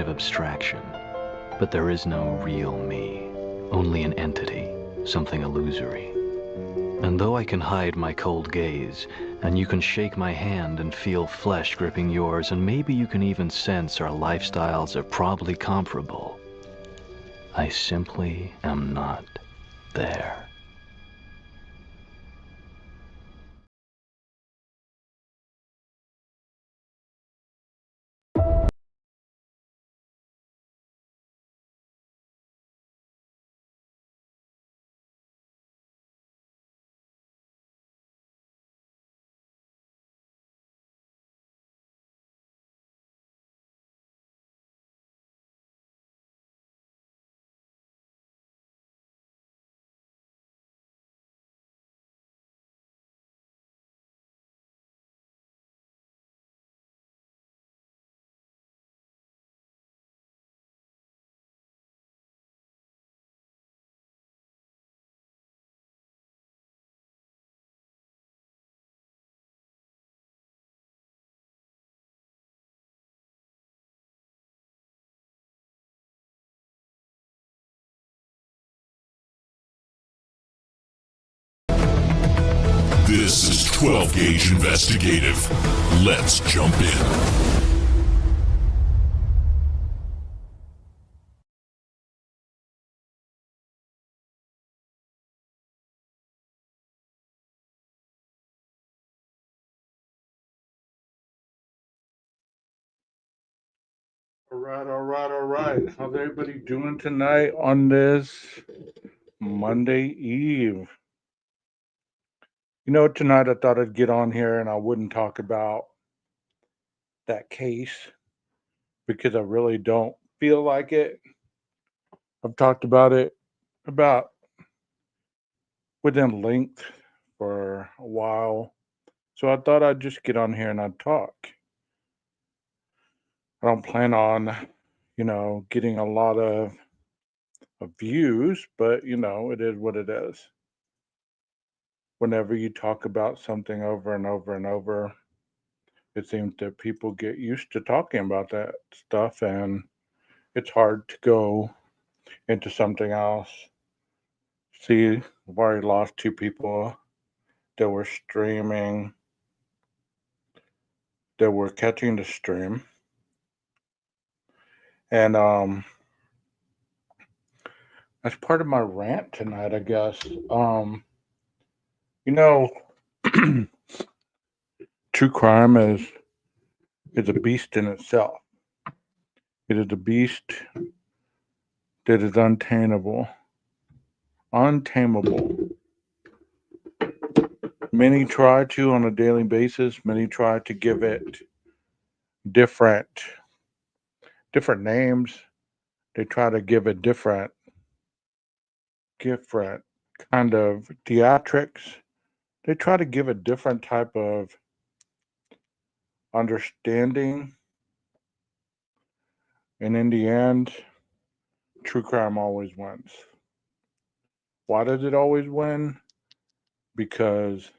of abstraction, but there is no real me, only an entity, something illusory. And though I can hide my cold gaze, and you can shake my hand and feel flesh gripping yours, and maybe you can even sense our lifestyles are probably comparable, I simply am not there. This is 12 Gauge Investigative. Let's jump in. All right. How's everybody doing tonight on this Monday Eve? Tonight I thought I'd get on here and I wouldn't talk about that case because I really don't feel like it. I've talked about it about within length for a while. So I thought I'd just get on here and I'd talk. I don't plan on, getting a lot of views, but it is what it is. Whenever you talk about something over and over and over, it seems that people get used to talking about that stuff and it's hard to go into something else. See, I've already lost two people that were streaming, that were catching the stream. And that's part of my rant tonight, I guess. You know, true crime is a beast in itself. It is a beast that is untamable. Untamable. Many try to on a daily basis. Many try to give it different different names. They try to give it different kind of theatrics. They try to give a different type of understanding. And in the end, true crime always wins. Why does it always win? Because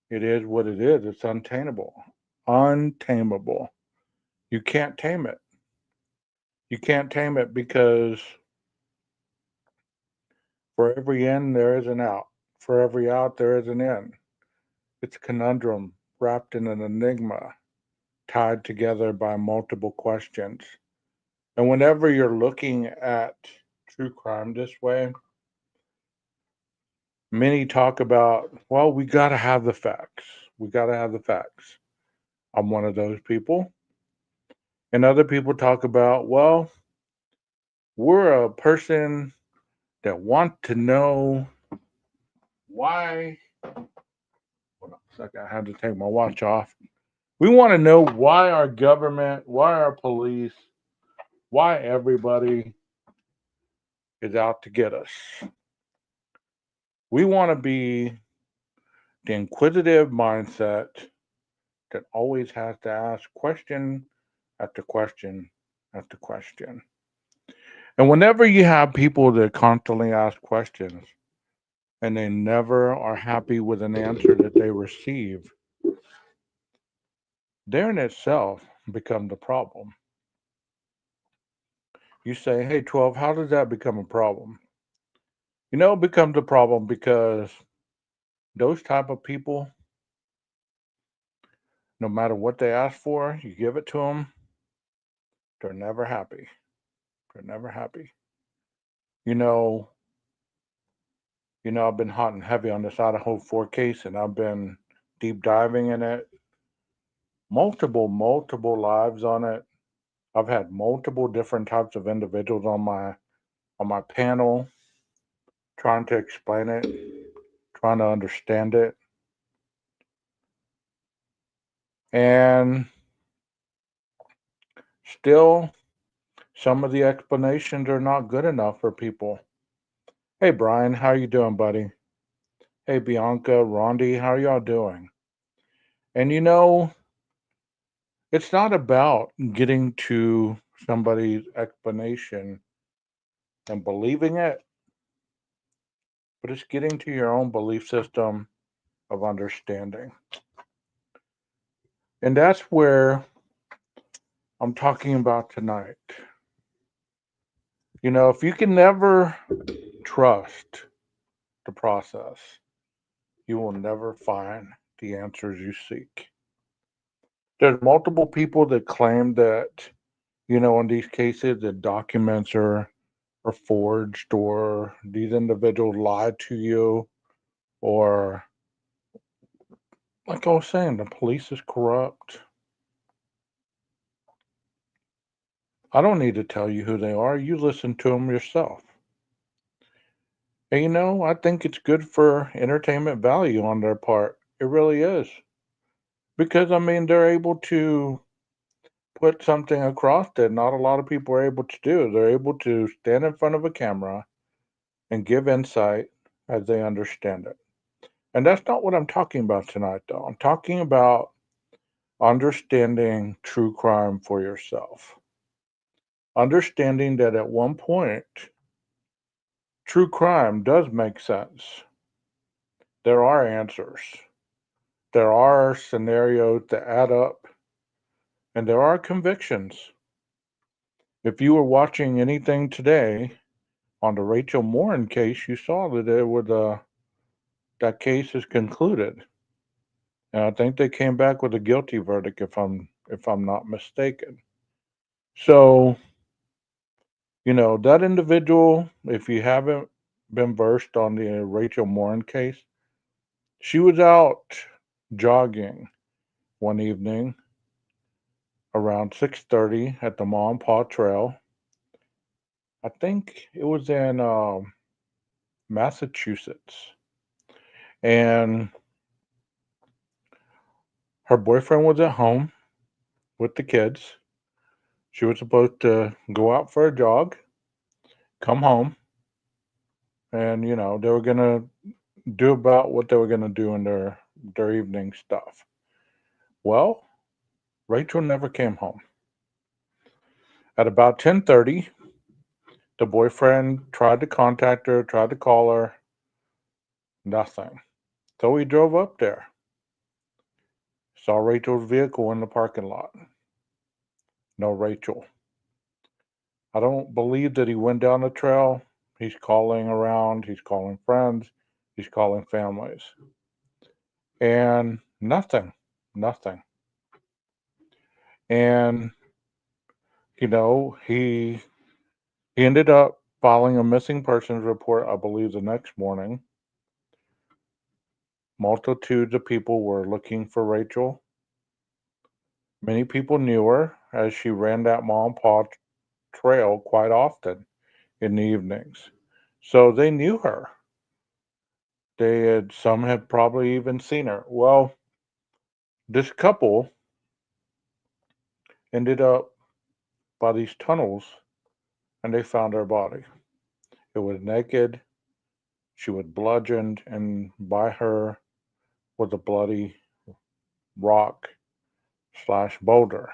it is what it is. It's untamable. Untamable. You can't tame it. You can't tame it because for every in, there is an out. For every out, there is an in. It's a conundrum wrapped in an enigma, tied together by multiple questions. And whenever you're looking at true crime this way, many talk about, well, we got to have the facts. We got to have the facts. I'm one of those people. And other people talk about, well, we're a person that want to know why. Hold on a second, I had to take my watch off. We want to know why our government, why our police, why everybody is out to get us. We want to be the inquisitive mindset that always has to ask question after question after question. And whenever you have people that constantly ask questions and they never are happy with an answer that they receive, there in itself become the problem. You say, hey, 12, how does that become a problem? It becomes a problem because those type of people, no matter what they ask for, you give it to them, they're never happy. They're never happy. You know, I've been hot and heavy on this Idaho 4 case, and I've been deep diving in it, multiple lives on it. I've had multiple different types of individuals on my panel trying to explain it, trying to understand it. And still, some of the explanations are not good enough for people. Hey, Brian, how you doing, buddy? Hey, Bianca, Rondi, how y'all doing? And it's not about getting to somebody's explanation and believing it, but it's getting to your own belief system of understanding. And that's where I'm talking about tonight. If you can never trust the process, you will never find the answers you seek. There's multiple people that claim that, in these cases, the documents are forged or these individuals lied to you, or like I was saying, the police is corrupt. I don't need to tell you who they are. You listen to them yourself. And I think it's good for entertainment value on their part. It really is. Because, I mean, they're able to put something across that not a lot of people are able to do. They're able to stand in front of a camera and give insight as they understand it. And that's not what I'm talking about tonight, though. I'm talking about understanding true crime for yourself. Understanding that at one point, true crime does make sense. There are answers, there are scenarios that add up, and there are convictions. If you were watching anything today on the Rachel Morin case, you saw that that case is concluded. And I think they came back with a guilty verdict if I'm not mistaken. So, that individual, if you haven't been versed on the Rachel Morin case, she was out jogging one evening around 6:30 at the Mom Paw Trail. I think it was in Massachusetts. And her boyfriend was at home with the kids. She was supposed to go out for a jog, come home, and they were gonna do about what they were gonna do in their evening stuff. Well, Rachel never came home. At about 10:30, the boyfriend tried to contact her, tried to call her, nothing. So he drove up there, saw Rachel's vehicle in the parking lot. No Rachel. I don't believe that he went down the trail. He's calling around, he's calling friends, he's calling families. And nothing. Nothing. And he ended up filing a missing persons report, I believe, the next morning. Multitudes of people were looking for Rachel. Many people knew her as she ran that Mom Paw trail quite often in the evenings. So they knew her. Some had probably even seen her. Well, this couple ended up by these tunnels and they found her body. It was naked. She was bludgeoned, and by her was a bloody rock slash boulder.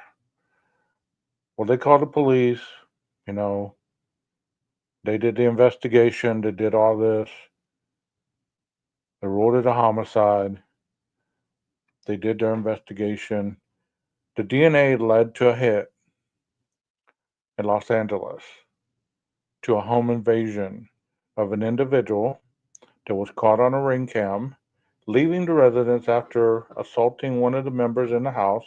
Well, they called the police. You know, they did the investigation. They did all this. They ruled it a homicide. They did their investigation. The DNA led to a hit in Los Angeles. to a home invasion of an individual that was caught on a ring cam leaving the residence after assaulting one of the members in the house,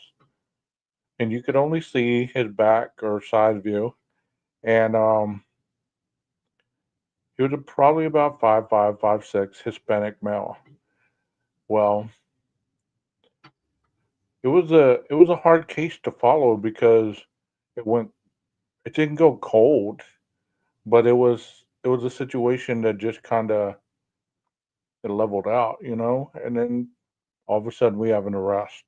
and you could only see his back or side view. And he was probably about 5'5", 5'6", Hispanic male. Well, it was a hard case to follow because it went it didn't go cold, but it was a situation that just kind of it leveled out, and then all of a sudden we have an arrest,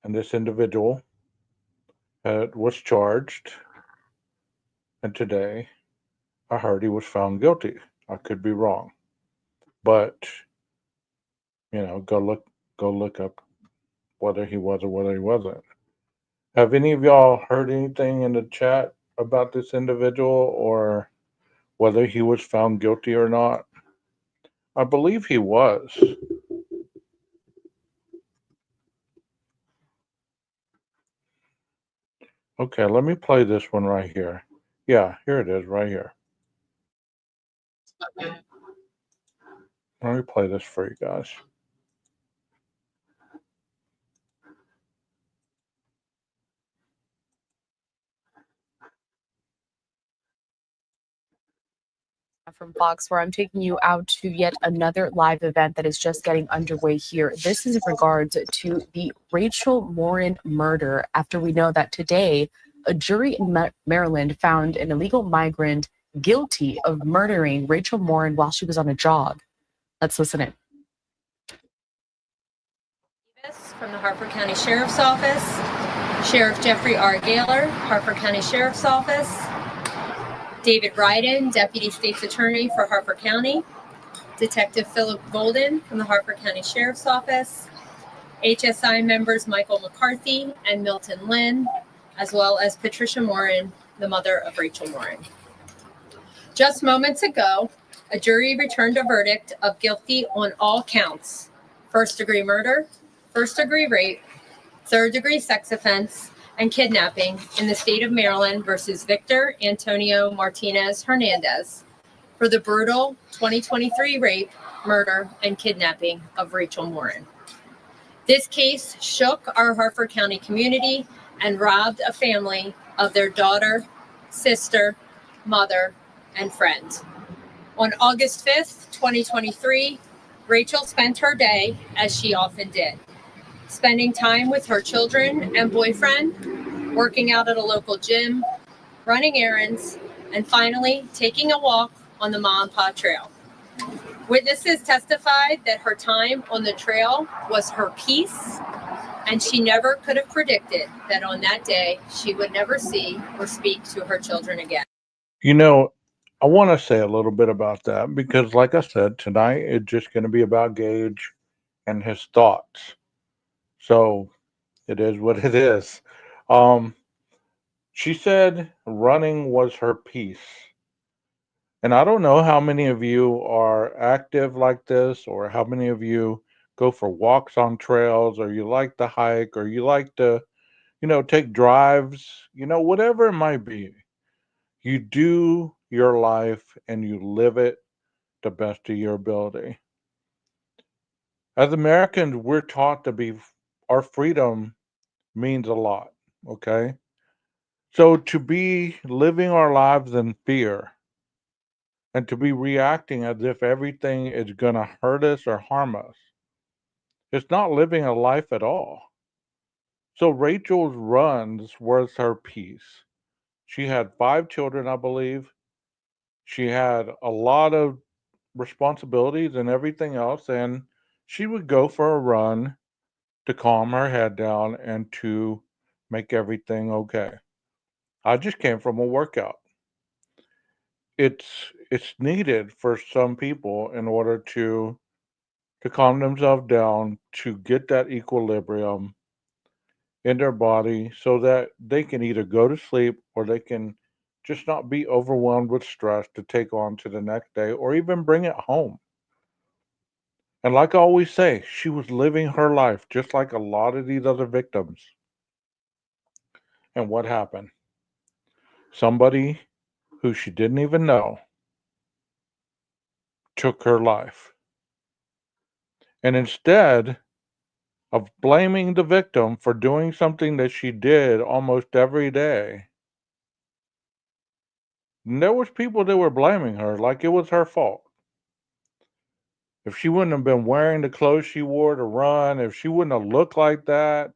and this individual was charged, and today I heard he was found guilty. I could be wrong, but go look up whether he was or whether he wasn't. Have any of y'all heard anything in the chat about this individual or whether he was found guilty or not? I believe he was. Okay, let me play this one right here. Yeah, here it is right here. Let me play this for you guys. From Fox, where I'm taking you out to yet another live event that is just getting underway here. This is in regards to the Rachel Morin murder, after we know that today a jury in Maryland found an illegal migrant guilty of murdering Rachel Morin while she was on a jog. Let's listen in. From the Harford County Sheriff's Office, Sheriff Jeffrey R. Gaylor, Harford County Sheriff's Office, David Ryden, Deputy State's Attorney for Harford County, Detective Philip Golden from the Harford County Sheriff's Office, HSI members Michael McCarthy and Milton Lynn, as well as Patricia Morin, the mother of Rachel Morin. Just moments ago, a jury returned a verdict of guilty on all counts: first-degree murder, first-degree rape, third-degree sex offense, and kidnapping in the state of Maryland versus Victor Antonio Martinez Hernandez for the brutal 2023 rape, murder, and kidnapping of Rachel Morin. This case shook our Harford County community and robbed a family of their daughter, sister, mother, and friend. On August 5th, 2023, Rachel spent her day as she often did, spending time with her children and boyfriend, working out at a local gym, running errands, and finally taking a walk on the Ma and Pa Trail. Witnesses testified that her time on the trail was her peace, and she never could have predicted that on that day she would never see or speak to her children again. I want to say a little bit about that because, like I said, tonight it's just going to be about Gage and his thoughts. So it is what it is. Um, she said running was her peace. And I don't know how many of you are active like this, or how many of you go for walks on trails, or you like to hike, or you like to, take drives, whatever it might be. You do your life and you live it the best of your ability. As Americans, we're taught to be, our freedom means a lot, okay? So to be living our lives in fear and to be reacting as if everything is going to hurt us or harm us, it's not living a life at all. So Rachel's runs was her peace. She had 5 children, I believe. She had a lot of responsibilities and everything else, and she would go for a run to calm her head down and to make everything okay. I just came from a workout. It's needed for some people in order to calm themselves down, to get that equilibrium in their body so that they can either go to sleep or they can just not be overwhelmed with stress to take on to the next day or even bring it home. And like I always say, she was living her life just like a lot of these other victims. And what happened? somebody who she didn't even know took her life. And instead of blaming the victim for doing something that she did almost every day, there was people that were blaming her like it was her fault. If she wouldn't have been wearing the clothes she wore to run, if she wouldn't have looked like that,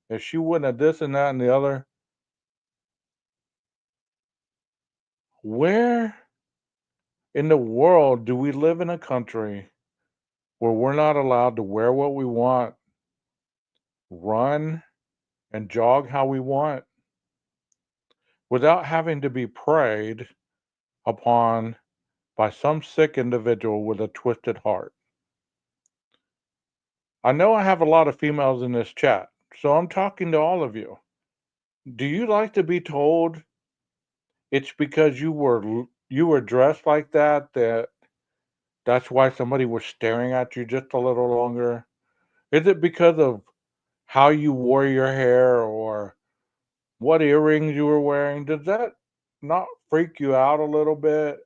if she wouldn't have this and that and the other, where in the world do we live in a country where we're not allowed to wear what we want, run and jog how we want, without having to be preyed upon by some sick individual with a twisted heart? I know I have a lot of females in this chat, so I'm talking to all of you. Do you like to be told it's because you were dressed like that's why somebody was staring at you just a little longer? Is it because of how you wore your hair or what earrings you were wearing? Does that not freak you out a little bit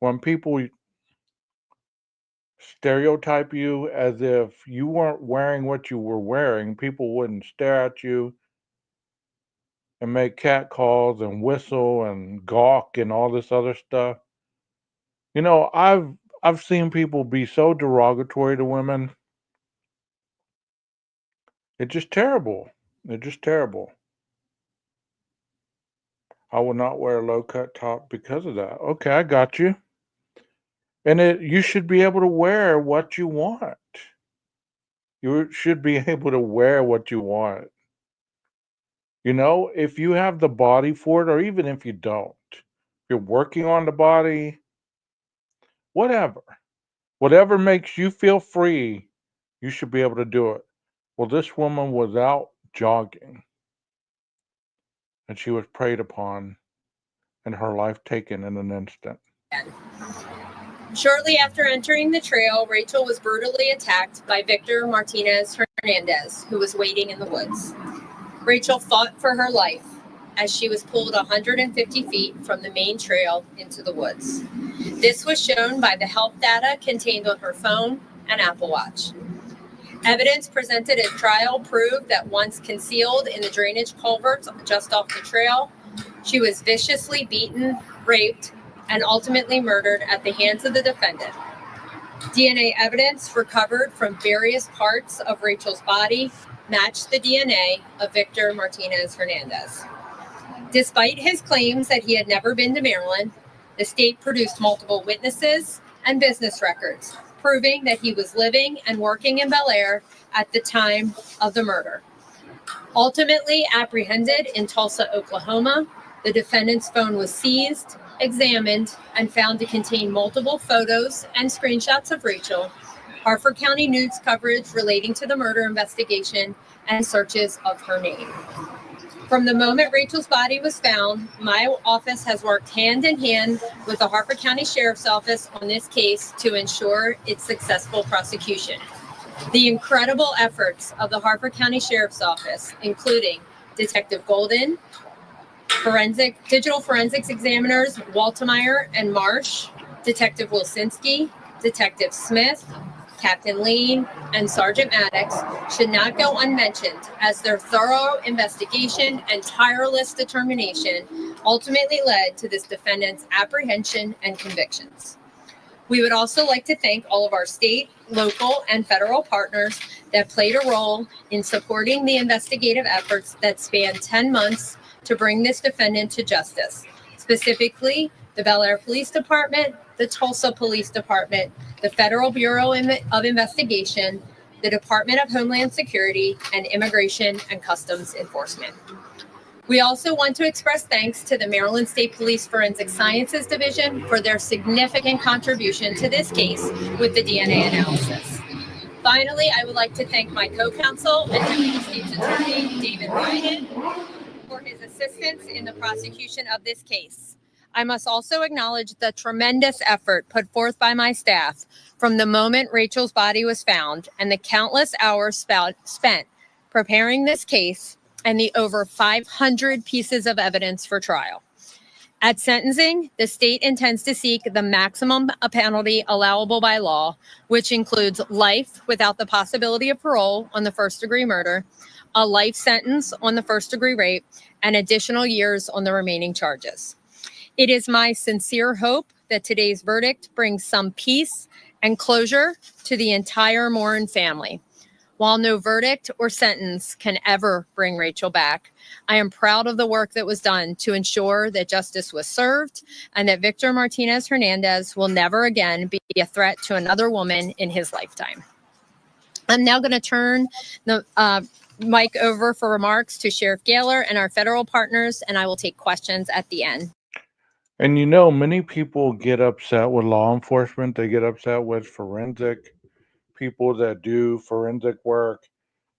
when people stereotype you as if you weren't wearing what you were wearing? People wouldn't stare at you and make cat calls and whistle and gawk and all this other stuff. You know, I've seen people be so derogatory to women. It's just terrible. It's just terrible. I will not wear a low cut top because of that. Okay, I got you. And you should be able to wear what you want. You should be able to wear what you want. You know, if you have the body for it, or even if you don't, if you're working on the body, whatever. Whatever makes you feel free, you should be able to do it. Well, this woman was out jogging and she was preyed upon and her life taken in an instant. Shortly after entering the trail, Rachel was brutally attacked by Victor Martinez Hernandez, who was waiting in the woods. Rachel fought for her life as she was pulled 150 feet from the main trail into the woods. This was shown by the health data contained on her phone and Apple Watch. Evidence presented at trial proved that once concealed in the drainage culverts just off the trail, she was viciously beaten, raped, and ultimately murdered at the hands of the defendant. DNA evidence recovered from various parts of Rachel's body matched the DNA of Victor Martinez Hernandez. Despite his claims that he had never been to Maryland, the state produced multiple witnesses and business records, proving that he was living and working in Bel Air at the time of the murder. Ultimately apprehended in Tulsa, Oklahoma, the defendant's phone was seized, examined, and found to contain multiple photos and screenshots of Rachel, Harford County News coverage relating to the murder investigation, and searches of her name. From the moment Rachel's body was found, my office has worked hand in hand with the Harford County Sheriff's Office on this case to ensure its successful prosecution. The incredible efforts of the Harford County Sheriff's Office, including Detective Golden, digital forensics examiners Waltemeyer and Marsh, Detective Wilsinski, Detective Smith, Captain Lean, and Sergeant Maddox should not go unmentioned, as their thorough investigation and tireless determination ultimately led to this defendant's apprehension and convictions. We would also like to thank all of our state, local, and federal partners that played a role in supporting the investigative efforts that spanned 10 months to bring this defendant to justice, specifically the Bel Air Police Department, the Tulsa Police Department, the Federal Bureau of Investigation, the Department of Homeland Security, and Immigration and Customs Enforcement. We also want to express thanks to the Maryland State Police Forensic Sciences Division for their significant contribution to this case with the DNA analysis. Finally, I would like to thank my co-counsel and Deputy State's Attorney, David Ryan, for his assistance in the prosecution of this case. I must also acknowledge the tremendous effort put forth by my staff from the moment Rachel's body was found and the countless hours spent preparing this case and the over 500 pieces of evidence for trial. At sentencing, the state intends to seek the maximum penalty allowable by law, which includes life without the possibility of parole on the first-degree murder, a life sentence on the first-degree rape, and additional years on the remaining charges. It is my sincere hope that today's verdict brings some peace and closure to the entire Morin family. While no verdict or sentence can ever bring Rachel back, I am proud of the work that was done to ensure that justice was served and that Victor Martinez Hernandez will never again be a threat to another woman in his lifetime. I'm now going to turn the mic over for remarks to Sheriff Gaylor and our federal partners, and I will take questions at the end. And you know, many people get upset with law enforcement. They get upset with forensic people that do forensic work.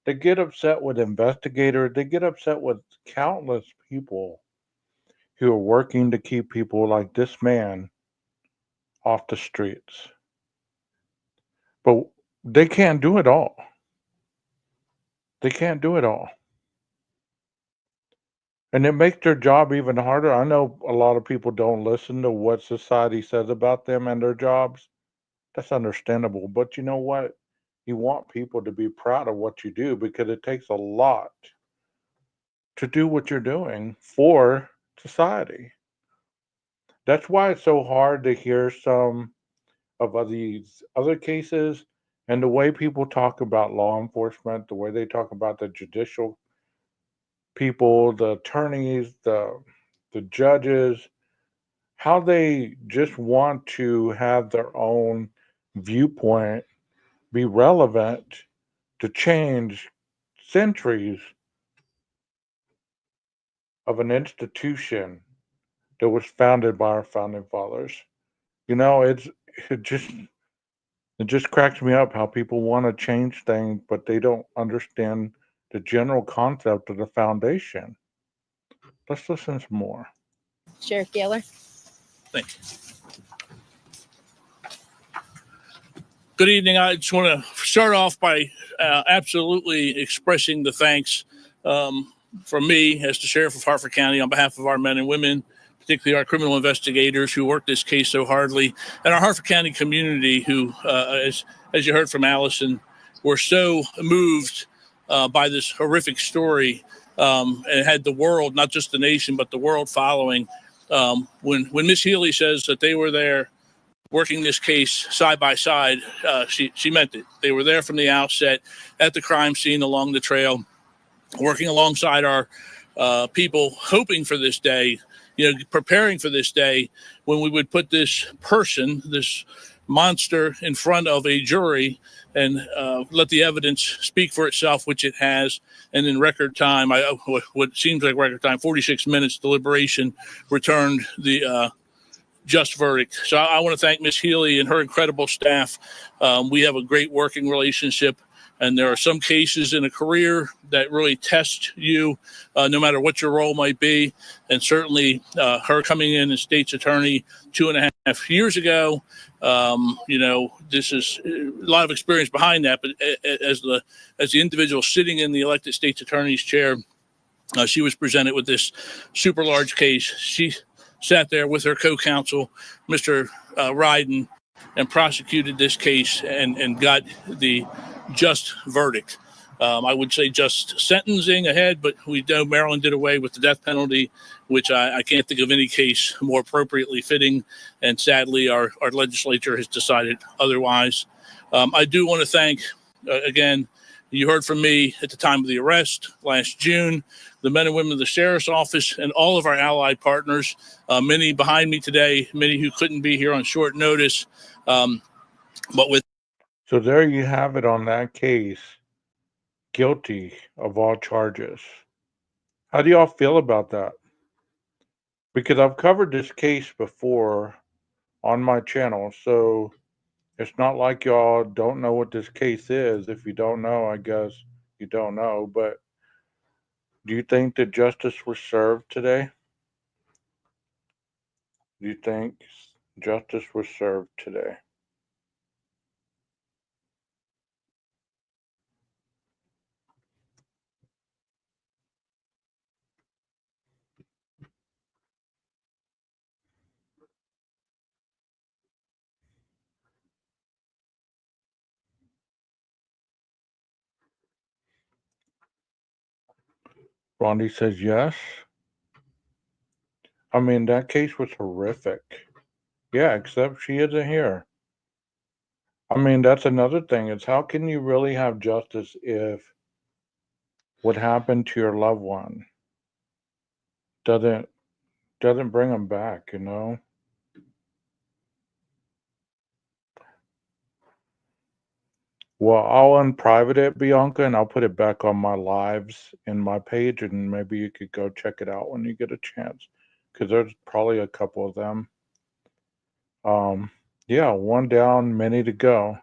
They get upset with investigators. They get upset with countless people who are working to keep people like this man off the streets. But they can't do it all. They can't do it all. And it makes their job even harder. I know a lot of people don't listen to what society says about them and their jobs. That's understandable. But you know what? You want people to be proud of what you do because it takes a lot to do what you're doing for society. That's why it's so hard to hear some of these other cases and the way people talk about law enforcement, the way they talk about the judicial people, the attorneys, the judges, how they just want to have their own viewpoint be relevant to change centuries of an institution that was founded by our founding fathers. You know, it just it just cracks me up how people want to change things, but they don't understand the general concept of the foundation. Let's listen some more. Sheriff Gaylor. Thank you. Good evening. I just want to start off by absolutely expressing the thanks from me as the Sheriff of Harford County on behalf of our men and women, particularly our criminal investigators who worked this case so hardly, and our Harford County community who, as you heard from Allison, were so moved by this horrific story and had the world, not just the nation, but the world following. When Miss Healy says that they were there working this case side by side, she meant it. They were there from the outset at the crime scene along the trail, working alongside our people, hoping for this day, preparing for this day when we would put this person, this monster, in front of a jury and let the evidence speak for itself, which it has. And in record time, what seems like record time, 46 minutes deliberation, returned the just verdict. So I want to thank Ms. Healy and her incredible staff. We have a great working relationship, and there are some cases in a career that really test you, no matter what your role might be. And certainly her coming in as state's attorney 2.5 years ago, this is a lot of experience behind that. But as the individual sitting in the elected state's attorney's chair, she was presented with this super large case. She sat there with her co-counsel, Mr. Ryden, and prosecuted this case and got the just verdict. I would say just sentencing ahead, but we know Maryland did away with the death penalty, which I can't think of any case more appropriately fitting. And sadly, our legislature has decided otherwise. I do want to thank, again, you heard from me at the time of the arrest last June, the men and women of the Sheriff's Office and all of our allied partners, many behind me today, many who couldn't be here on short notice. So there you have it on that case, guilty of all charges. How do y'all feel about that? Because I've covered this case before on my channel, so it's not like y'all don't know what this case is. If you don't know, I guess you don't know. But do you think that justice was served today? Do you think justice was served today? Rondi says yes. I mean, that case was horrific. Yeah, except she isn't here. I mean, that's another thing. Is how can you really have justice if what happened to your loved one doesn't bring them back, you know? Well, I'll unprivate it, Bianca, and I'll put it back on my lives in my page, and maybe you could go check it out when you get a chance, because there's probably a couple of them. Yeah, one down, many to go.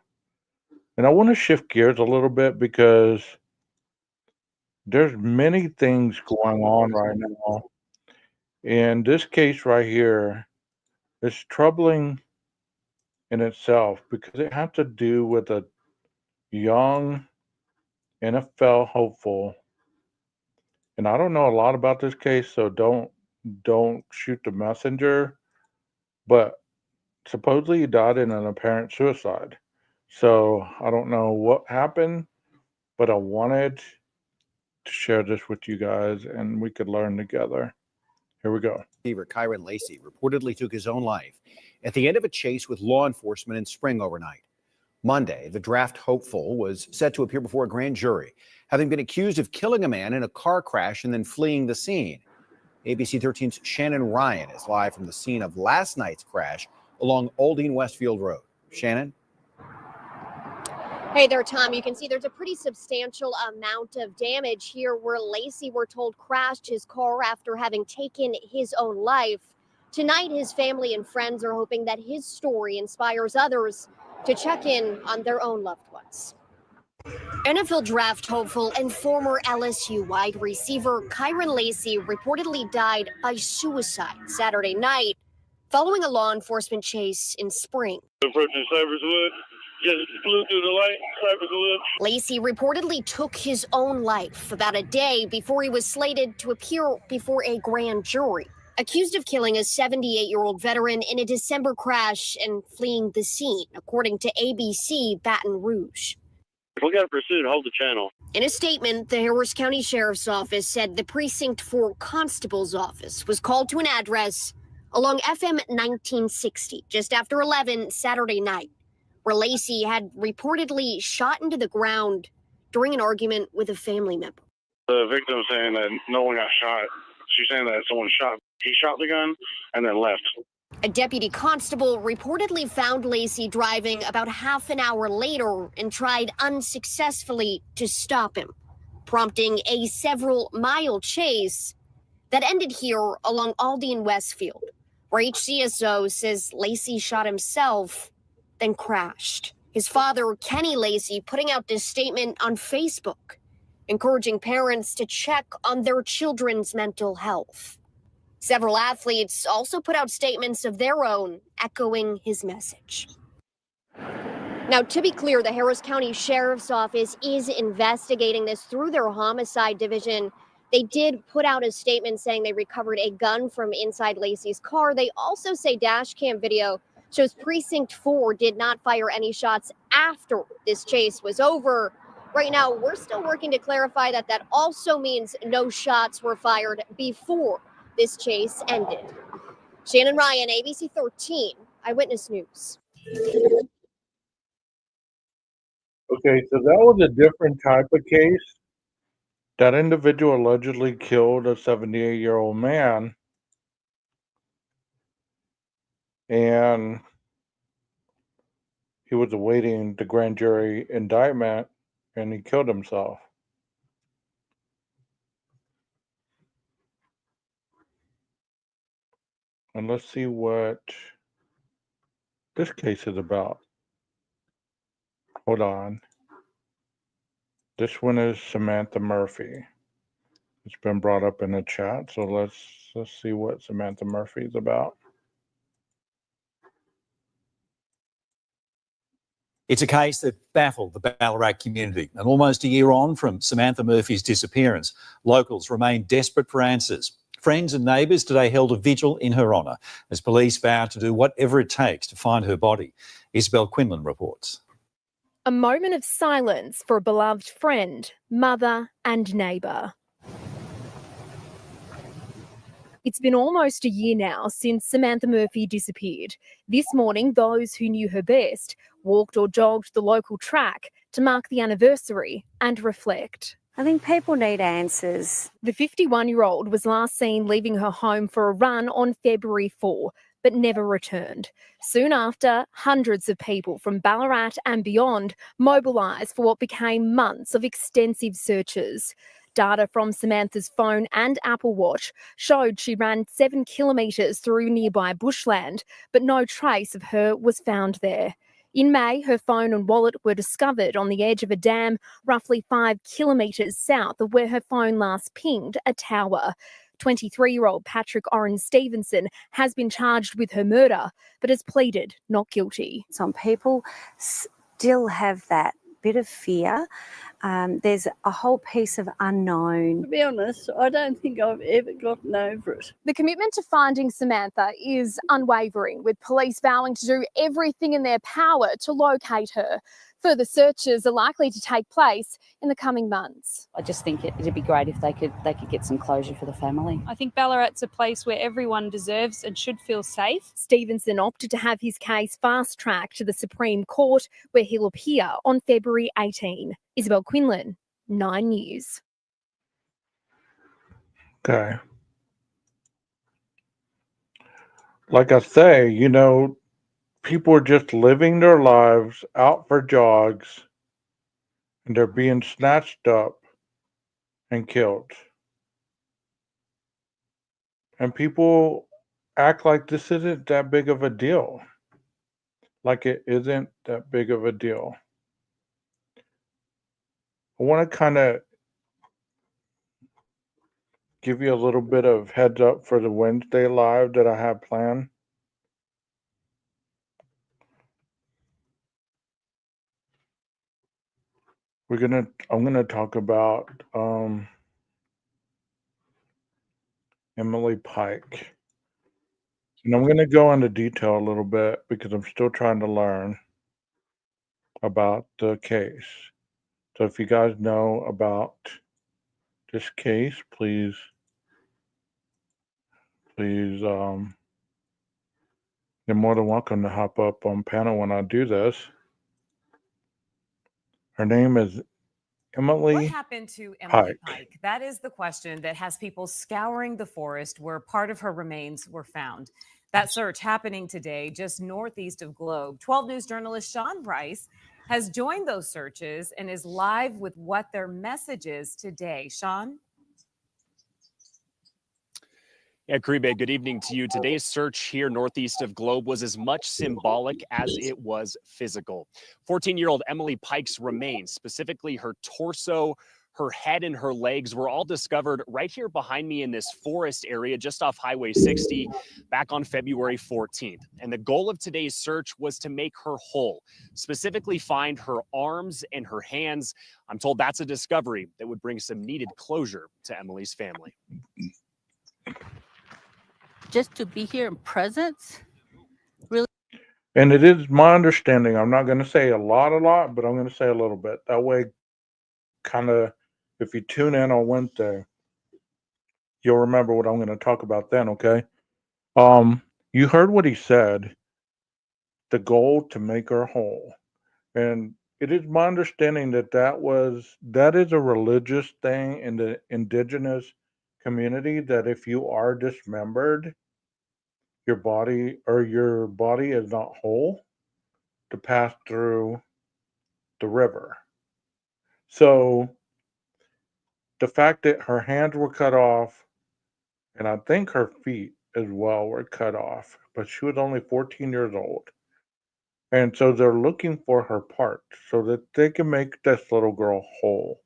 And I want to shift gears a little bit because there's many things going on right now. And this case right here is troubling in itself because it has to do with a young NFL hopeful. And I don't know a lot about this case, so don't shoot the messenger. But supposedly he died in an apparent suicide. So I don't know what happened, but I wanted to share this with you guys and we could learn together. Here we go. Receiver Kyron Lacey reportedly took his own life at the end of a chase with law enforcement in Spring overnight. Monday, the draft hopeful was set to appear before a grand jury, having been accused of killing a man in a car crash and then fleeing the scene. ABC 13's Shannon Ryan is live from the scene of last night's crash along Aldine Westfield Road. Shannon? Hey there, Tom. You can see there's a pretty substantial amount of damage here where Lacey, we're told, crashed his car after having taken his own life. Tonight, his family and friends are hoping that his story inspires others to check in on their own loved ones. NFL draft hopeful and former LSU wide receiver Kyron Lacey reportedly died by suicide Saturday night following a law enforcement chase in Spring. Approaching Cyberswood. Just flew through the light, Cyberswood. Lacey reportedly took his own life about a day before he was slated to appear before a grand jury, accused of killing a 78-year-old veteran in a December crash and fleeing the scene, according to ABC Baton Rouge. If we got a pursuit, hold the channel. In a statement, the Harris County Sheriff's Office said the Precinct 4 Constable's office was called to an address along FM 1960 just after 11 Saturday night, where Lacey had reportedly shot into the ground during an argument with a family member. The victim saying that no one got shot. She's saying that he shot the gun and then left. A deputy constable reportedly found Lacey driving about half an hour later and tried unsuccessfully to stop him, prompting a several-mile chase that ended here along Aldine Westfield, where HCSO says Lacey shot himself, then crashed. His father, Kenny Lacey, putting out this statement on Facebook, encouraging parents to check on their children's mental health. Several athletes also put out statements of their own, echoing his message. Now, to be clear, the Harris County Sheriff's Office is investigating this through their homicide division. They did put out a statement saying they recovered a gun from inside Lacey's car. They also say dash cam video shows Precinct 4 did not fire any shots after this chase was over. Right now, we're still working to clarify that also means no shots were fired before this chase ended. Shannon Ryan, ABC 13, Eyewitness News. Okay, so that was a different type of case. That individual allegedly killed a 78-year-old man, and he was awaiting the grand jury indictment, and he killed himself. And let's see what this case is about. Hold on. This one is Samantha Murphy. It's been brought up in the chat, so let's see what Samantha Murphy is about. It's a case that baffled the Ballarat community, and almost a year on from Samantha Murphy's disappearance, locals remain desperate for answers. Friends and neighbours today held a vigil in her honour as police vow to do whatever it takes to find her body. Isabel Quinlan reports. A moment of silence for a beloved friend, mother and neighbour. It's been almost a year now since Samantha Murphy disappeared. This morning, those who knew her best walked or jogged the local track to mark the anniversary and reflect. I think people need answers. The 51-year-old was last seen leaving her home for a run on February 4, but never returned. Soon after, hundreds of people from Ballarat and beyond mobilised for what became months of extensive searches. Data from Samantha's phone and Apple Watch showed she ran 7 kilometres through nearby bushland, but no trace of her was found there. In May, her phone and wallet were discovered on the edge of a dam roughly 5 kilometres south of where her phone last pinged a tower. 23-year-old Patrick Oren Stevenson has been charged with her murder, but has pleaded not guilty. Some people still have that bit of fear. There's a whole piece of unknown. To be honest, I don't think I've ever gotten over it. The commitment to finding Samantha is unwavering, with police vowing to do everything in their power to locate her. Further searches are likely to take place in the coming months. I just think it'd be great if they could get some closure for the family. I think Ballarat's a place where everyone deserves and should feel safe. Stevenson opted to have his case fast-tracked to the Supreme Court, where he'll appear on February 18. Isabel Quinlan, 9 News. Okay. Like I say, people are just living their lives out for jogs, and they're being snatched up and killed. And people act like this isn't that big of a deal. Like it isn't that big of a deal. I want to kind of give you a little bit of heads up for the Wednesday live that I have planned. I'm gonna talk about Emily Pike. And I'm gonna go into detail a little bit because I'm still trying to learn about the case. So if you guys know about this case, please you're more than welcome to hop up on panel when I do this. Her name is Emily. What happened to Emily Pike? Pike? That is the question that has people scouring the forest where part of her remains were found. That search happening today just northeast of Globe. 12 News journalist Sean Bryce has joined those searches and is live with what their message is today. Sean? Yeah, Karibe, good evening to you. Today's search here northeast of Globe was as much symbolic as it was physical. 14-year-old Emily Pike's remains, specifically her torso, her head, and her legs, were all discovered right here behind me in this forest area just off Highway 60 back on February 14th. And the goal of today's search was to make her whole, specifically find her arms and her hands. I'm told that's a discovery that would bring some needed closure to Emily's family. Just to be here in presence, really. And it is my understanding, I'm not going to say a lot, but I'm going to say a little bit. That way, kind of, if you tune in on Wednesday, you'll remember what I'm going to talk about then, okay? You heard what he said, the goal to make her whole. And it is my understanding that is a religious thing in the indigenous community, that if you are dismembered, your body is not whole to pass through the river. So the fact that her hands were cut off, and I think her feet as well were cut off, but she was only 14 years old. And so they're looking for her parts so that they can make this little girl whole.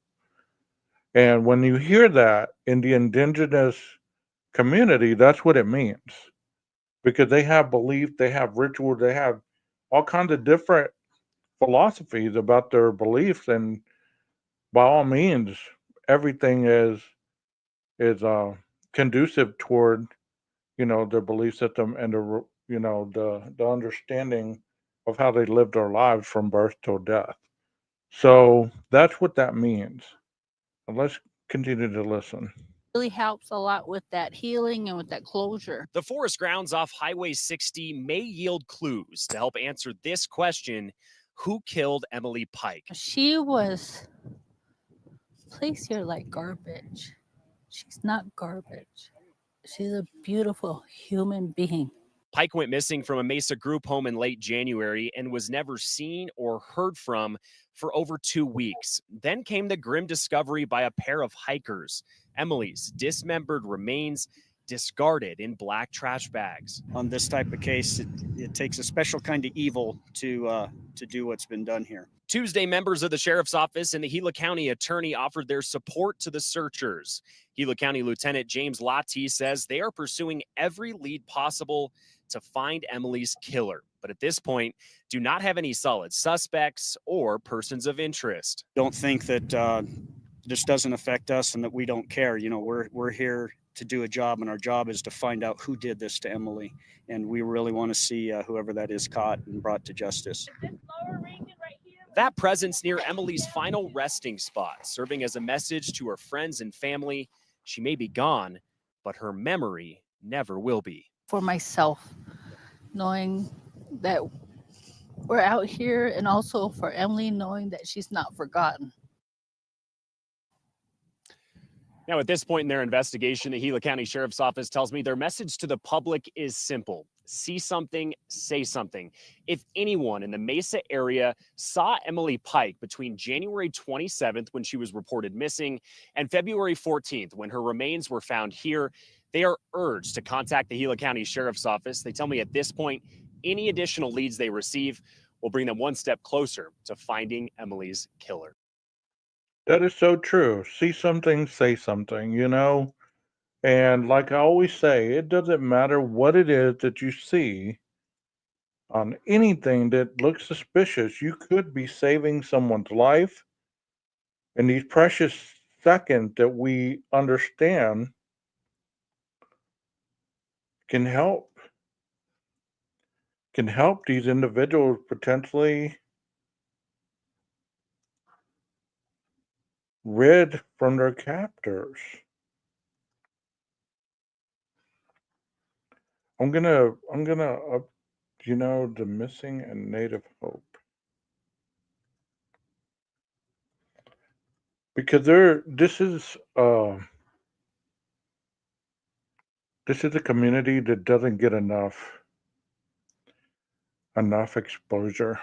And when you hear that in the indigenous community, that's what it means. Because they have belief, they have rituals, they have all kinds of different philosophies about their beliefs, and by all means, everything is conducive toward their belief system and the understanding of how they live their lives from birth till death. So that's what that means. And let's continue to listen. Really helps a lot with that healing and with that closure. The forest grounds off Highway 60 may yield clues to help answer this question: who killed Emily Pike? She was placed here like garbage. She's not garbage. She's a beautiful human being. Pike went missing from a Mesa group home in late January and was never seen or heard from for over 2 weeks. Then came the grim discovery by a pair of hikers: Emily's dismembered remains discarded in black trash bags. On this type of case, it takes a special kind of evil to do what's been done here. Tuesday, members of the sheriff's office and the Gila County attorney offered their support to the searchers. Gila County Lieutenant James Lottie says they are pursuing every lead possible to find Emily's killer, but at this point, do not have any solid suspects or persons of interest. Don't think that this doesn't affect us and that we don't care. You know, we're here to do a job, and our job is to find out who did this to Emily, and we really want to see whoever that is caught and brought to justice. That presence near Emily's final resting spot, serving as a message to her friends and family. She may be gone, but her memory never will be. For myself, knowing that we're out here, and also for Emily, knowing that she's not forgotten. Now, at this point in their investigation, the Gila County Sheriff's Office tells me their message to the public is simple: see something, say something. If anyone in the Mesa area saw Emily Pike between January 27th, when she was reported missing, and February 14th, when her remains were found here, they are urged to contact the Gila County Sheriff's Office. They tell me at this point, any additional leads they receive will bring them one step closer to finding Emily's killer. That is so true. See something, say something, you know? And like I always say, it doesn't matter what it is that you see on anything that looks suspicious. You could be saving someone's life. And these precious seconds that we understand can help these individuals potentially rid from their captors. I'm gonna the missing and native hope, because this is a community that doesn't get enough exposure.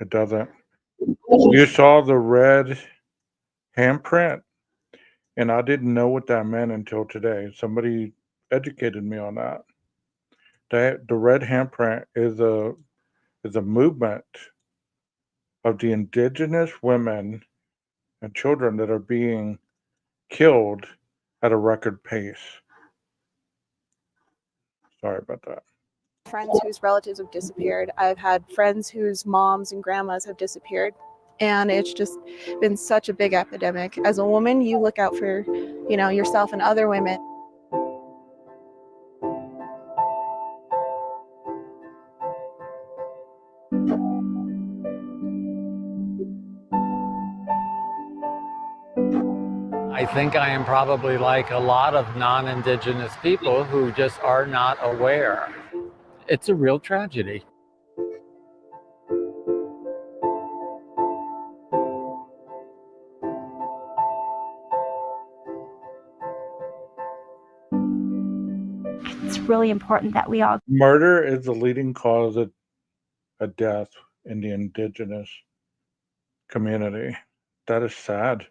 It doesn't. You saw the red handprint, and I didn't know what that meant until today. Somebody educated me on that. The red handprint is a movement of the indigenous women and children that are being killed at a record pace. Sorry about that. Friends whose relatives have disappeared. I've had friends whose moms and grandmas have disappeared. And it's just been such a big epidemic. As a woman, you look out for, yourself and other women. I think I am probably like a lot of non-Indigenous people who just are not aware. It's a real tragedy. It's really important that we all... Murder is the leading cause of death in the indigenous community. That is sad.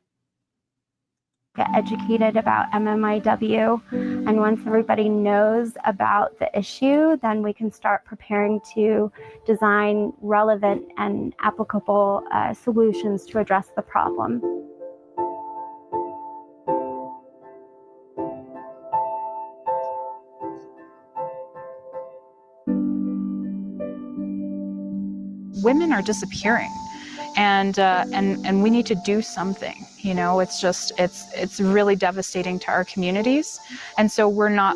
Get educated about MMIW, and once everybody knows about the issue, then we can start preparing to design relevant and applicable solutions to address the problem. Women are disappearing, and we need to do something. It's really devastating to our communities, and so we're not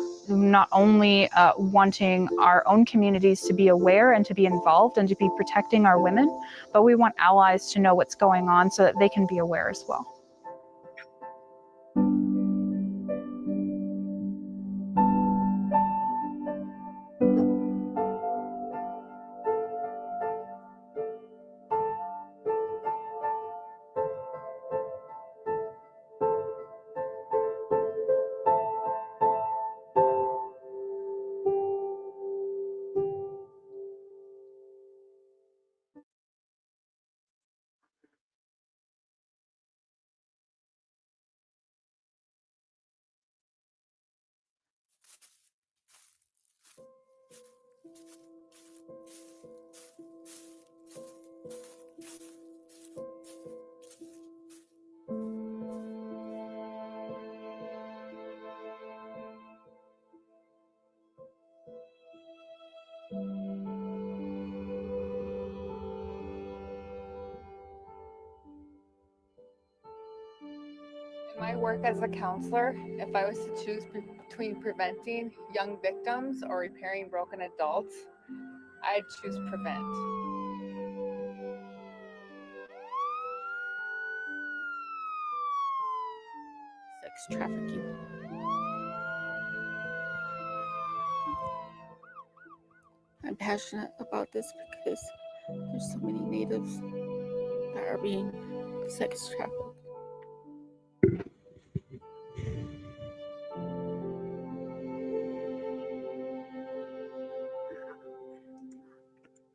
only wanting our own communities to be aware and to be involved and to be protecting our women, but we want allies to know what's going on so that they can be aware as well. In my work as a counselor, if I was to choose between preventing young victims or repairing broken adults, I'd choose prevent. Sex trafficking. I'm passionate about this because there's so many natives that are being sex trafficked.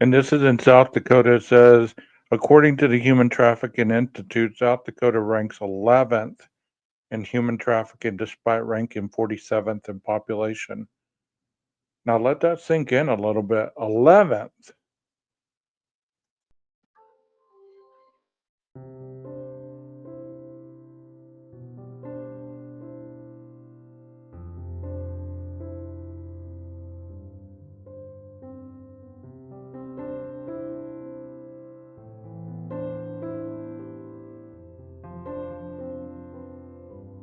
And this is in South Dakota. It says, according to the Human Trafficking Institute, South Dakota ranks 11th in human trafficking despite ranking 47th in population. Now let that sink in a little bit. 11th.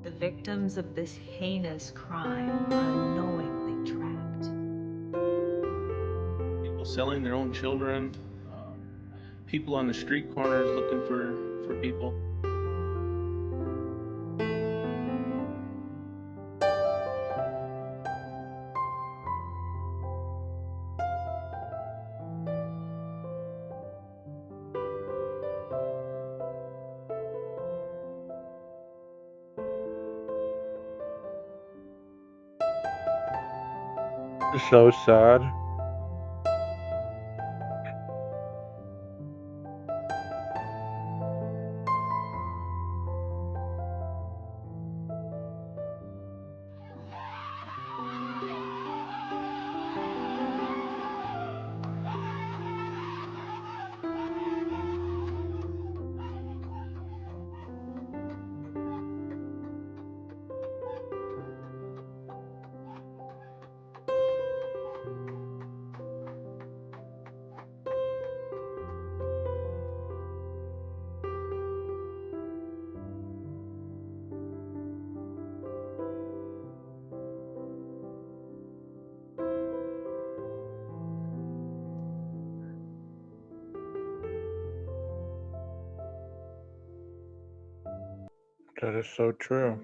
The victims of this heinous crime are unknowingly trapped. People selling their own children, people on the street corners looking for people. It's so sad. That is so true.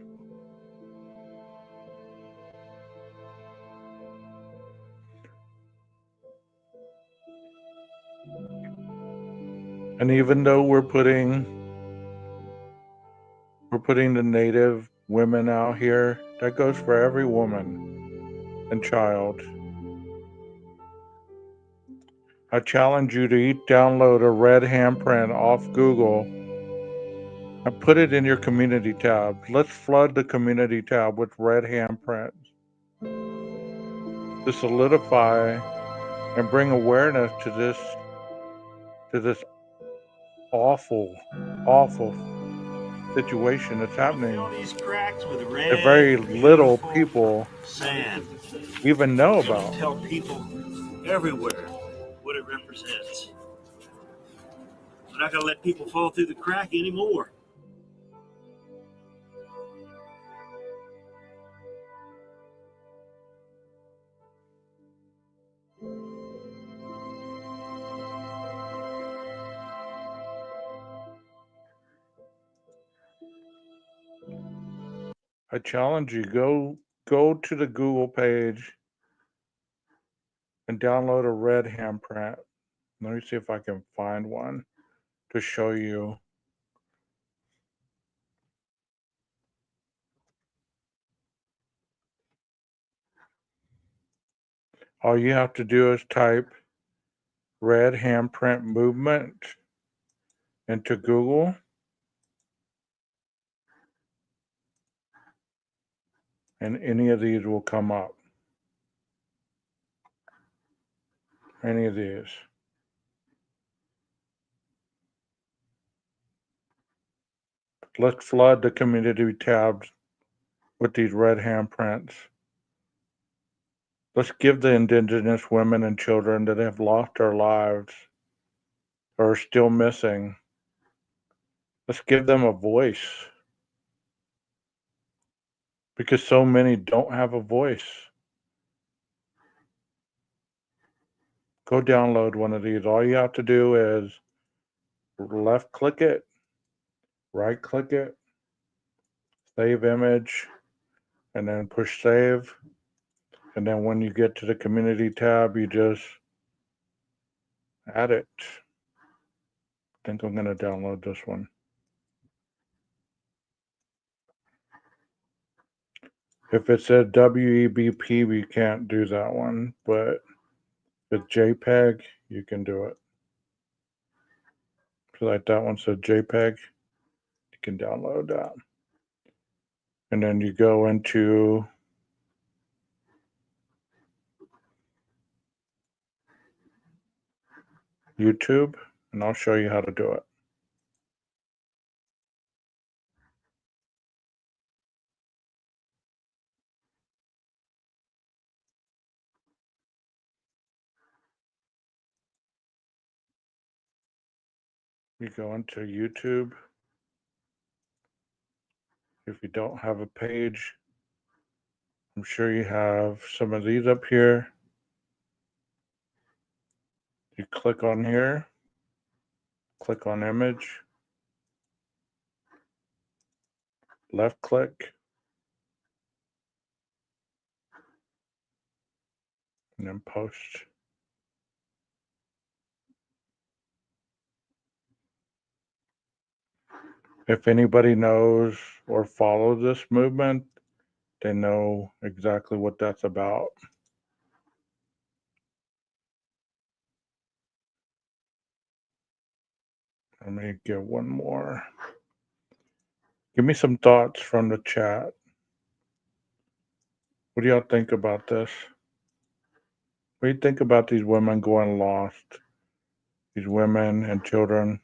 And even though we're putting the native women out here, that goes for every woman and child. I challenge you to download a red handprint off Google and put it in your community tab. Let's flood the community tab with red handprints to solidify and bring awareness to this awful, awful situation that's happening These cracks with that red, very little beautiful people sand. even know It's gonna about. tell people everywhere what it represents. We're not gonna let people fall through the crack anymore. I challenge you, go to the Google page and download a red handprint. Let me see if I can find one to show you. All you have to do is type red handprint movement into Google, and any of these will come up. any of these. Let's flood the community tabs with these red handprints. Let's give the Indigenous women and children that have lost their lives or are still missing, let's give them a voice. Because so many don't have a voice. Go download one of these. All you have to do is left click it, right click it, save image, and then push save. And then when you get to the community tab, you just add it. I think I'm going to download this one. If it said WEBP, we can't do that one, but if it's JPEG, you can do it. So like that one said JPEG, you can download that. And then you go into YouTube, and I'll show you how to do it. You go into YouTube. If you don't have a page, I'm sure you have some of these up here. You click on here, click on image, left click, and then post. If anybody knows or follows this movement, they know exactly what that's about. Let me get one more. Give me some thoughts from the chat. What do y'all think about this? What do you think about these women going lost? These women and children?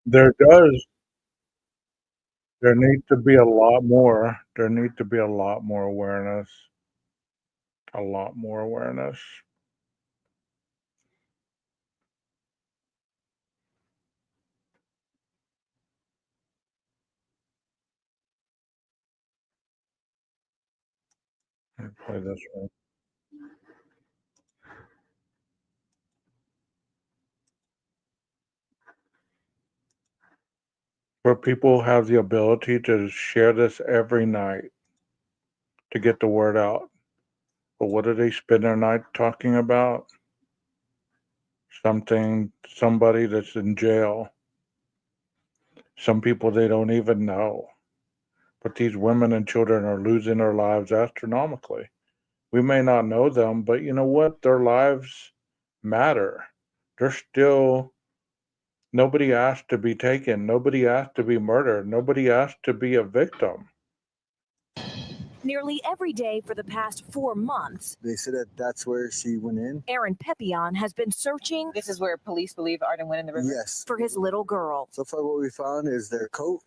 There does. There needs to be a lot more. There needs to be a lot more awareness. A lot more awareness. Let me play this one. Where people have the ability to share this every night to get the word out. But what do they spend their night talking about? Somebody that's in jail. Some people they don't even know. But these women and children are losing their lives astronomically. We may not know them, but you know what? Their lives matter. They're still, nobody asked to be taken. Nobody asked to be murdered. Nobody asked to be a victim. nearly every day for the past 4 months. They said that that's where she went in. Aaron Pepion has been searching. This is where police believe Arden went in the river? Yes. For his little girl. So far what we found is their coat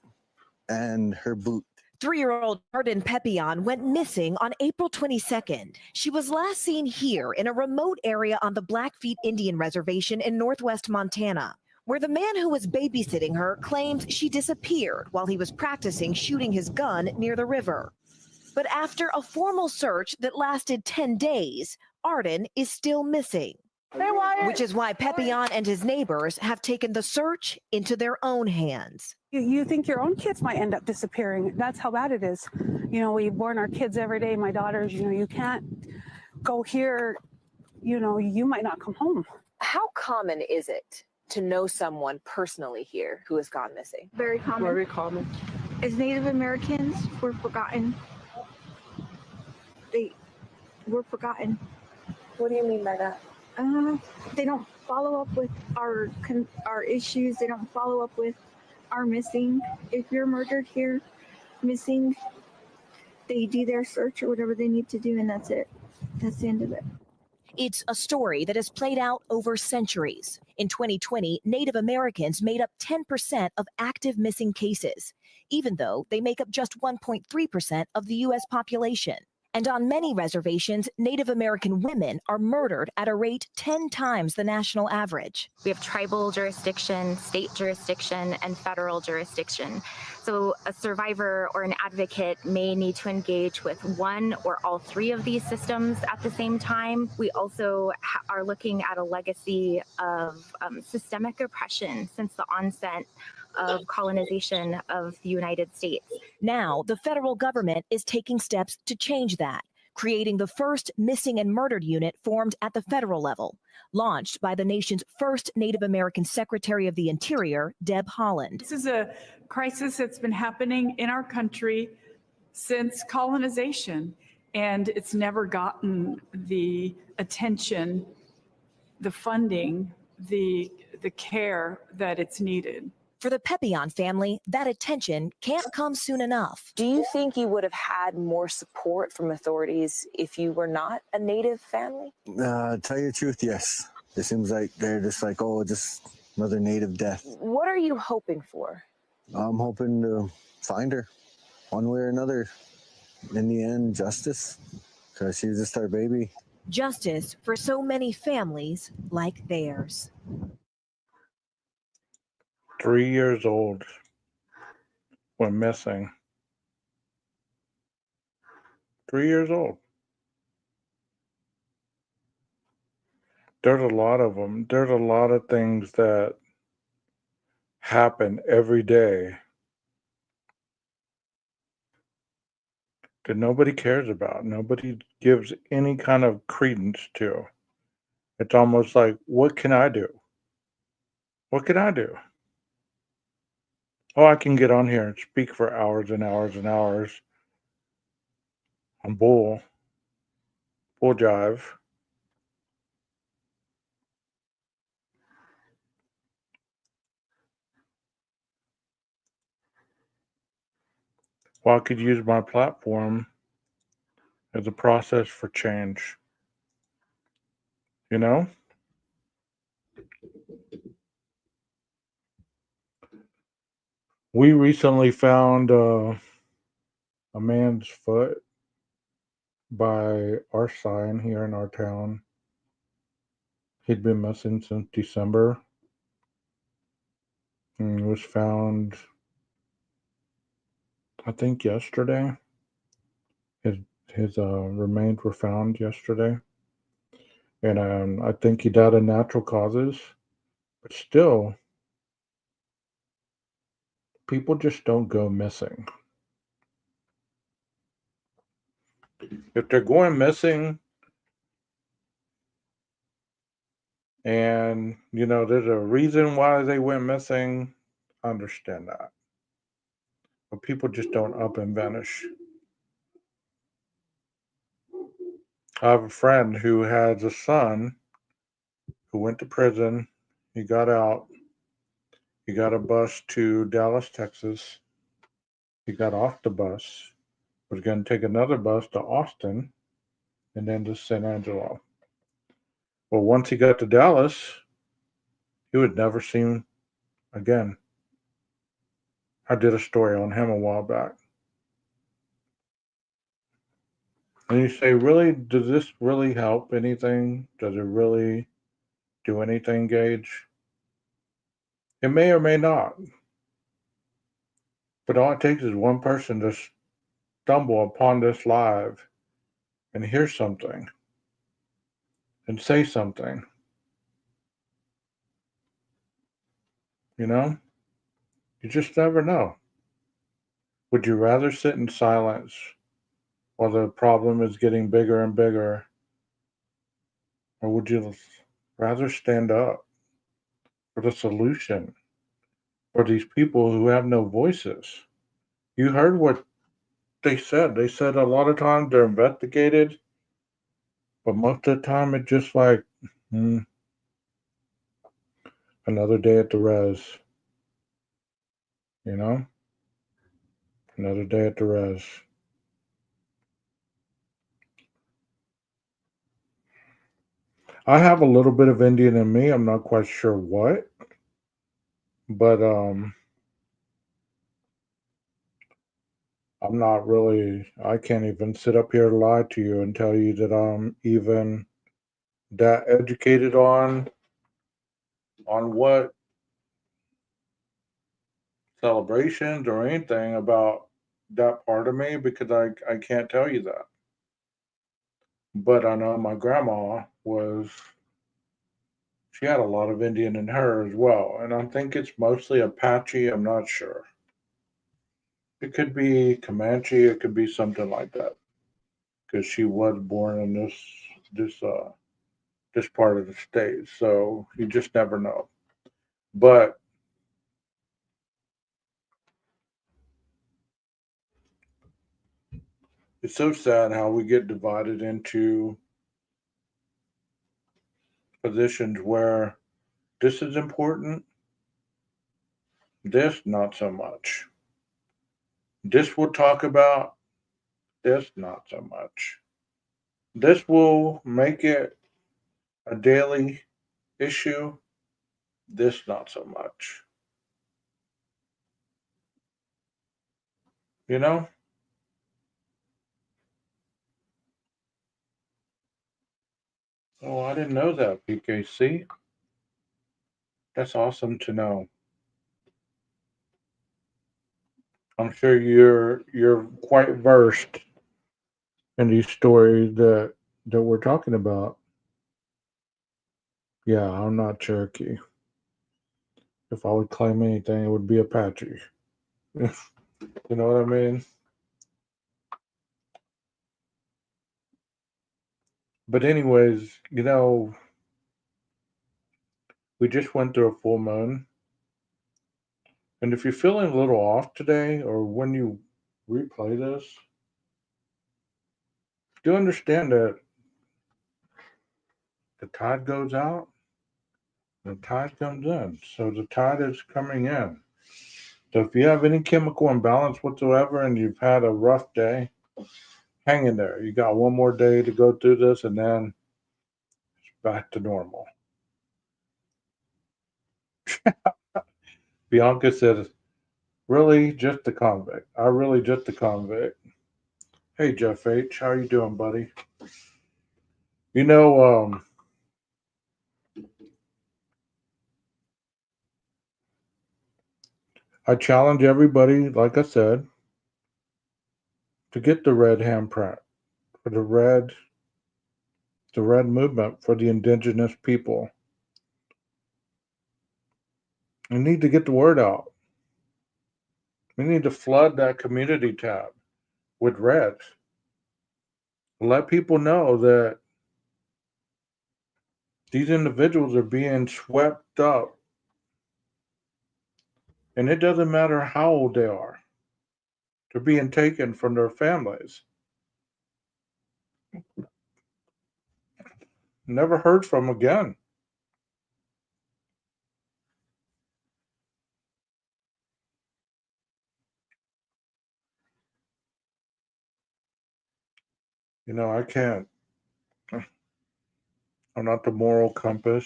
and her boot. 3-year-old Arden Pepion went missing on April 22nd. She was last seen here in a remote area on the Blackfeet Indian Reservation in northwest Montana, where the man who was babysitting her claims she disappeared while he was practicing shooting his gun near the river. But after a formal search that lasted 10 days, Arden is still missing. Which is why Pepion and his neighbors have taken the search into their own hands. You think your own kids might end up disappearing. That's how bad it is. You know, we born our kids every day. My daughters, you know, you can't go here, you know, you might not come home. How common is it to know someone personally here who has gone missing? Very common. Very common. As Native Americans, we're forgotten. We're forgotten. What do you mean by that? They don't follow up with our issues. They don't follow up with our missing. If you're murdered here, missing, they do their search or whatever they need to do, and that's it. That's the end of it. It's a story that has played out over centuries. In 2020, Native Americans made up 10% of active missing cases, even though they make up just 1.3% of the U.S. population. And on many reservations, Native American women are murdered at a rate 10 times the national average. We have tribal jurisdiction, state jurisdiction, and federal jurisdiction. So a survivor or an advocate may need to engage with one or all three of these systems at the same time. We also are looking at a legacy of systemic oppression since the onset of colonization of the United States. Now, the federal government is taking steps to change that, creating the first missing and murdered unit formed at the federal level, launched by the nation's first Native American Secretary of the Interior, Deb Haaland. This is a crisis that's been happening in our country since colonization, and it's never gotten the attention, the funding, the care that it's needed. For the Pepion family, that attention can't come soon enough. Do you think you would have had more support from authorities if you were not a Native family? Tell you the truth, yes. It seems like they're just like, oh, just another Native death. What are you hoping for? I'm hoping to find her one way or another. In the end, justice, because she was just our baby. Justice for so many families like theirs. 3 years old went missing. 3 years old. There's a lot of them. There's a lot of things that happen every day that nobody cares about. Nobody gives any kind of credence to. It's almost like, what can I do? What can I do? Oh, I can get on here and speak for hours and hours and hours on bull jive. Well, I could use my platform as a process for change. You know? We recently found a man's foot by our sign here in our town. He'd been missing since December. And he was found, I think, yesterday. His remains were found yesterday. And I think he died of natural causes. But still, people just don't go missing. If they're going missing and, you know, there's a reason why they went missing, I understand that. But people just don't up and vanish. I have a friend who has a son who went to prison. He got out. He got a bus to Dallas, Texas. He got off the bus. was going to take another bus to Austin and then to San Angelo. Well, once he got to Dallas, he was never seen again. I did a story on him a while back. And you say, really, does this really help anything? Does it really do anything, Gage? It may or may not. But all it takes is one person to stumble upon this live and hear something and say something. You know? You just never know. Would you rather sit in silence while the problem is getting bigger and bigger? Or would you rather stand up for the solution for these people who have no voices? You heard what they said. They said a lot of times they're investigated, but most of the time it's just like, another day at the res, you know? Another day at the res. I have a little bit of Indian in me. I'm not quite sure what, but I'm not really. I can't even sit up here and lie to you and tell you that I'm even that educated on what celebrations or anything about that part of me because I can't tell you that. But I know my grandma was. She had a lot of Indian in her as well, and I think it's mostly Apache. I'm not sure. It could be Comanche. It could be something like that because she was born in this part of the state. So you just never know. But it's so sad how we get divided into positions where this is important, this not so much. This we'll talk about, this not so much. This will make it a daily issue, this not so much. You know? Oh, I didn't know that, PKC. That's awesome to know. I'm sure you're quite versed in these stories that we're talking about. Yeah, I'm not Cherokee. If I would claim anything, it would be Apache. You know what I mean? But anyways, we just went through a full moon, and if you're feeling a little off today, or when you replay this, do understand that the tide goes out, the tide comes in. So the tide is coming in. So if you have any chemical imbalance whatsoever and you've had a rough day, hang in there. You got one more day to go through this and then it's back to normal. Bianca says, really just a convict. I really just a convict. Hey Jeff H, how you doing, buddy? You know, I challenge everybody, like I said, to get the red handprint for the red movement for the indigenous people. We need to get the word out. We need to flood that community tab with red. Let people know that these individuals are being swept up. And it doesn't matter how old they are. They're being taken from their families. Never heard from again. I can't. I'm not the moral compass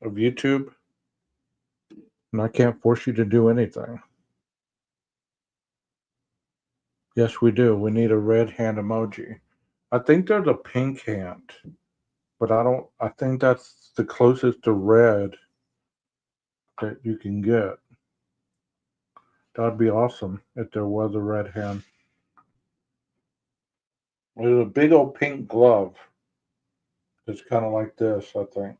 of YouTube, and I can't force you to do anything. Yes, we do. We need a red hand emoji. I think there's a pink hand, but I think that's the closest to red that you can get. That'd be awesome if there was a red hand. There's a big old pink glove. It's kind of like this, I think.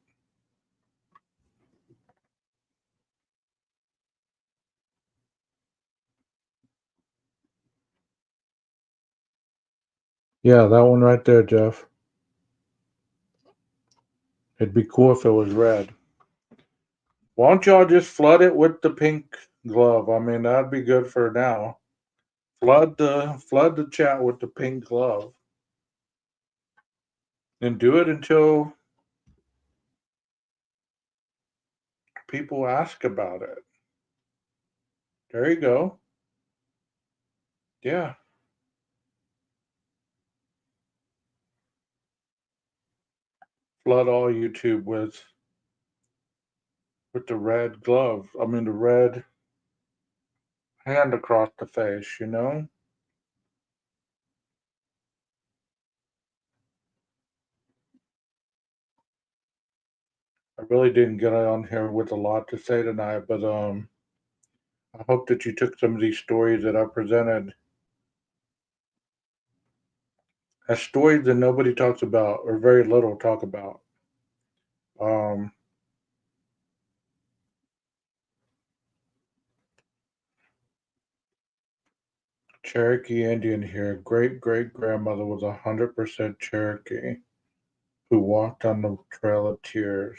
Yeah, that one right there, Jeff. It'd be cool if it was red. Why don't y'all just flood it with the pink glove? I mean, that'd be good for now. Flood the chat with the pink glove. And do it until people ask about it. There you go. Yeah. Flood all YouTube with the red glove. I mean the red hand across the face. I really didn't get on here with a lot to say tonight, but I hope that you took some of these stories that I presented as stories that nobody talks about or very little talk about. Um, Cherokee Indian here. Great great grandmother was 100% Cherokee who walked on the Trail of Tears.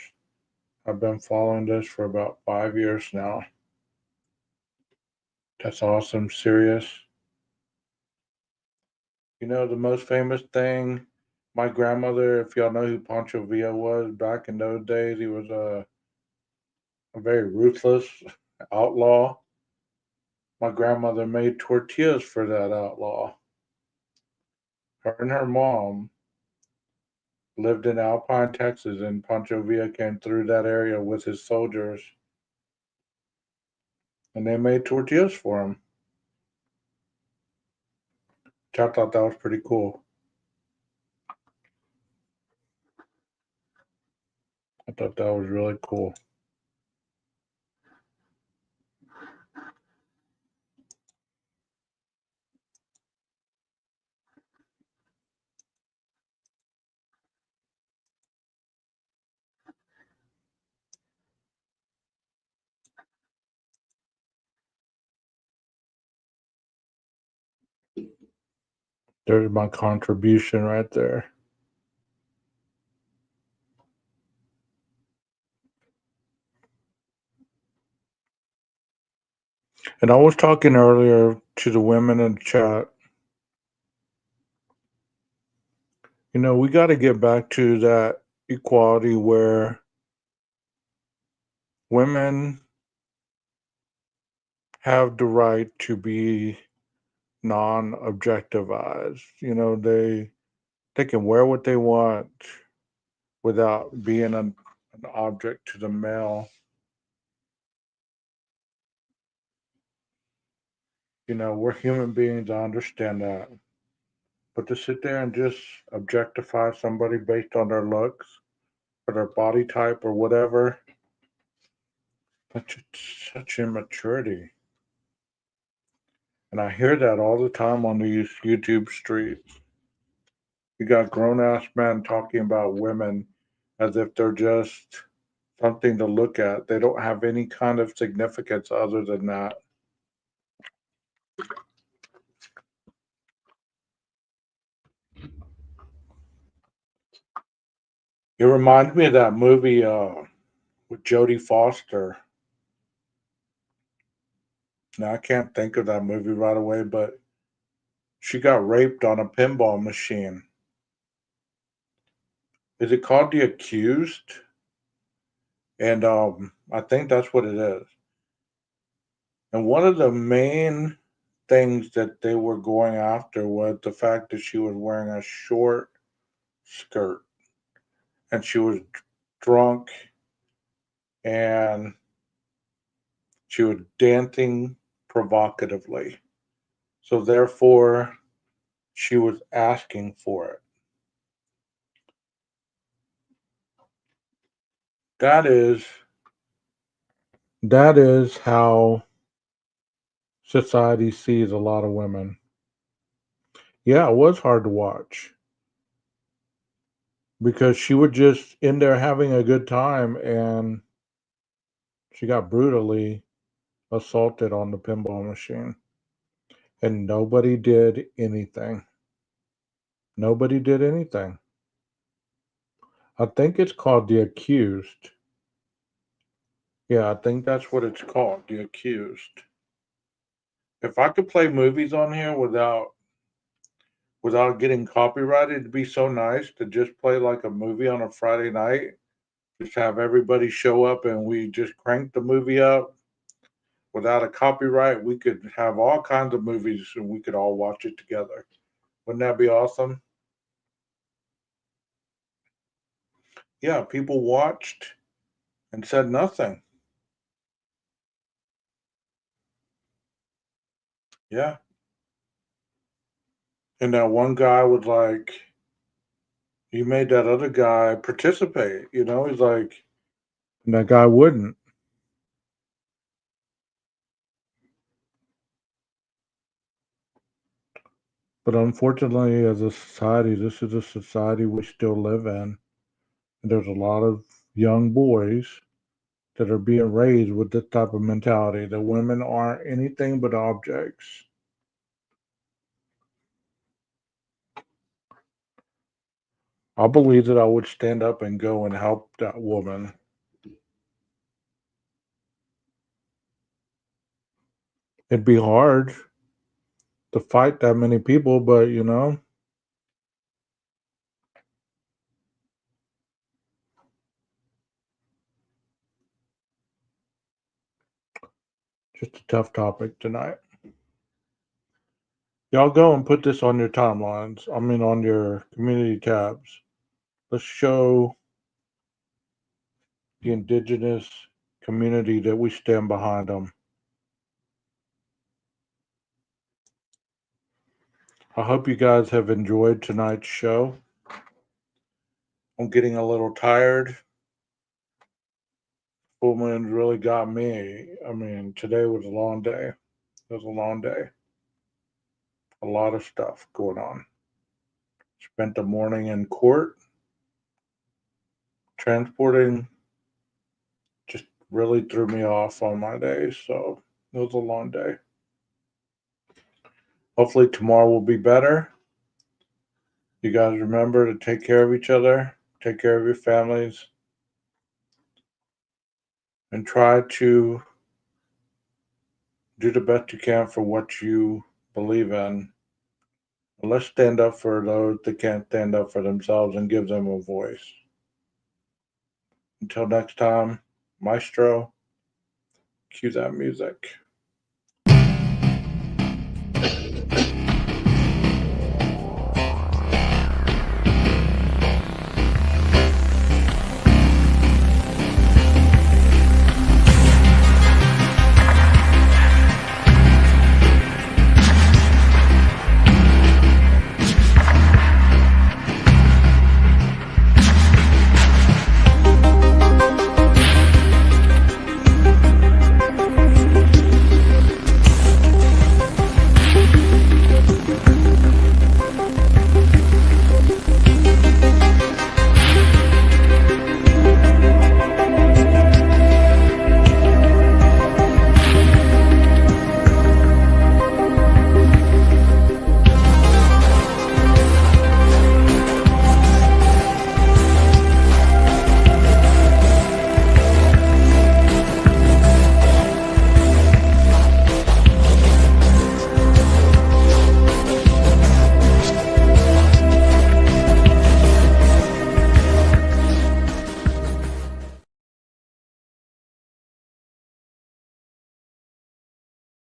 I've been following this for about 5 years now. That's awesome. Serious. The most famous thing, my grandmother, if y'all know who Pancho Villa was back in those days, he was a very ruthless outlaw. My grandmother made tortillas for that outlaw. Her and her mom lived in Alpine, Texas, and Pancho Villa came through that area with his soldiers, and they made tortillas for him. I thought that was pretty cool. I thought that was really cool. There's my contribution right there. And I was talking earlier to the women in the chat. We got to get back to that equality where women have the right to be non-objectivized. They can wear what they want without being an object to the male. We're human beings. I understand that. But to sit there and just objectify somebody based on their looks or their body type or whatever, that's just such immaturity. And I hear that all the time on these YouTube streets. You got grown ass men talking about women as if they're just something to look at. They don't have any kind of significance other than that. It reminds me of that movie with Jodie Foster. Now I can't think of that movie right away, but she got raped on a pinball machine. Is it called The Accused? And I think that's what it is. And one of the main things that they were going after was the fact that she was wearing a short skirt and she was drunk and she was dancing provocatively. So therefore, she was asking for it. That is how society sees a lot of women. Yeah, it was hard to watch because she was just in there having a good time and she got brutally assaulted on the pinball machine and nobody did anything. Nobody did anything. I think it's called The Accused. Yeah, I think that's what it's called, The Accused. If I could play movies on here without getting copyrighted, it'd be so nice to just play like a movie on a Friday night. Just have everybody show up and we just crank the movie up without a copyright. We could have all kinds of movies and we could all watch it together. Wouldn't that be awesome? Yeah, people watched and said nothing. Yeah. And that one guy was like, he made that other guy participate, he's like, and that guy wouldn't. But unfortunately, as a society, this is a society we still live in. And there's a lot of young boys that are being raised with this type of mentality that women aren't anything but objects. I believe that I would stand up and go and help that woman. It'd be hard to fight that many people, but just a tough topic tonight. Y'all go and put this on your timelines. I mean, on your community tabs. Let's show the indigenous community that we stand behind them. I hope you guys have enjoyed tonight's show. I'm getting a little tired. Full moon really got me. I mean, today was a long day. It was a long day. A lot of stuff going on. Spent the morning in court. Transporting just really threw me off on my day, so it was a long day. Hopefully tomorrow will be better. You guys remember to take care of each other, take care of your families, and try to do the best you can for what you believe in. And let's stand up for those that can't stand up for themselves and give them a voice. Until next time, Maestro, cue that music.